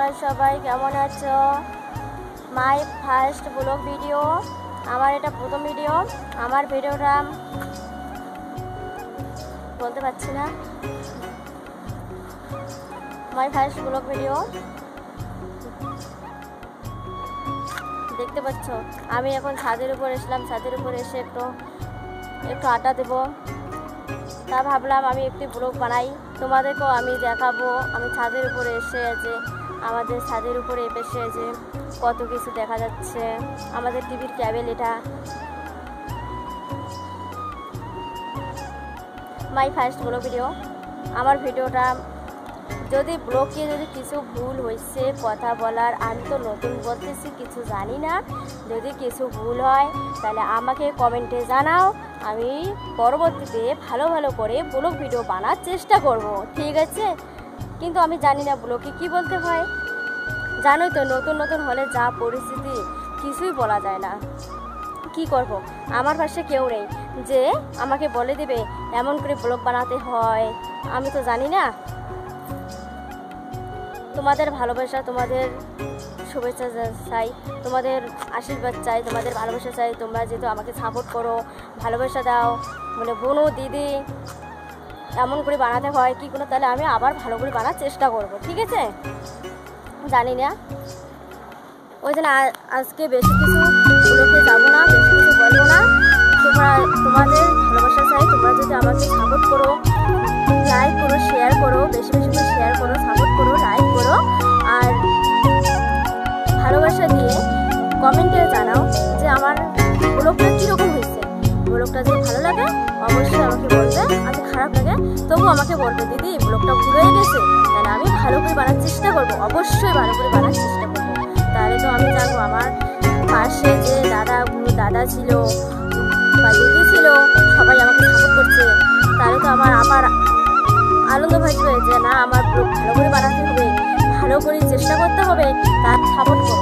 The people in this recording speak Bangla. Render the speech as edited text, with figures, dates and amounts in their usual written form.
তোমরা সবাই কেমন আছো? মাই ফার্স্ট ব্লগ ভিডিও, আমার এটা প্রথম ভিডিও। আমার ভিডিওটা বলতে পারছি না, মাই ফার্স্ট ব্লগ ভিডিও। দেখতে পাচ্ছ আমি এখন ছাদের উপর এসলাম, ছাদের উপর এসে একটু আড্ডা দেবো। তা ভাবলাম আমি একটি ব্লগ বানাই, তোমাদেরকেও আমি দেখাবো। আমি ছাদের উপরে এসে যে আমাদের ছাদের উপরে এসে যে কত কিছু দেখা যাচ্ছে, আমাদের টিভির ক্যাবেল এটা। My first blog video. আমার ভিডিওটা যদি ব্লগে যদি কিছু ভুল হয়েছে কথা বলার, আমি তো নতুন বলতেছি, কিছু জানি না। যদি কিছু ভুল হয় তাহলে আমাকে কমেন্টে জানাও, আমি পরবর্তীতে ভালো করে ব্লগ ভিডিও বানার চেষ্টা করব, ঠিক আছে? কিন্তু আমি জানি না ব্লগে কী বলতে হয়। জানোই তো নতুন হলে যা পরিস্থিতি, কিছুই বলা যায় না। কি করব? আমার পাশে কেউ নেই যে আমাকে বলে দেবে এমন করে ব্লগ বানাতে হয়, আমি তো জানি না। তোমাদের ভালোবাসা, তোমাদের শুভেচ্ছা চাই, তোমাদের আশীর্বাদ চাই, তোমাদের ভালোবাসা চাই। তোমরা যেহেতু আমাকে সাপোর্ট করো, ভালোবাসা দাও, মানে বোনও দিদি এমন করে বানাতে হয় কি কোনো, তাহলে আমি আবার ভালো করে বানার চেষ্টা করব, ঠিক আছে? জানি না, ওই জন্য আজকে বেশি কিছু ব্লগে যাবো না, বেশি কিছু বলবো না। তোমাদের ভালোবাসা চাই, তোমরা যদি আমাকে সাপোর্ট করো, লাইক করো, শেয়ার করো, বেশি করে শেয়ার করো, সাপোর্ট করো, লাইক করো। আর ভালোবাসা দিয়ে কমেন্টে জানাও যে আমার ব্লগটা কীরকম হয়েছে। ব্লগটা যদি ভালো লাগে অবশ্যই আমাকে বলবে, আর খারাপ লাগে তবু আমাকে বলবে দিদি ব্লগটা ভুল হয়ে গেছে, তাহলে আমি ভালো করে বানার চেষ্টা করবো, অবশ্যই ভালো করে বানার চেষ্টা করবো। তাহলে তো আমি জানবো আমার পাশে যে দাদা ছিল বা দিদি ছিল, সবাই আমাকে সাপোর্ট করছে, তাহলে তো আমার আবার আনন্দ ভাসবে যে না আমার ব্লগ ভালো করে বানাতে হবে, ভালো করে চেষ্টা করতে হবে, তার সাপোর্ট করো।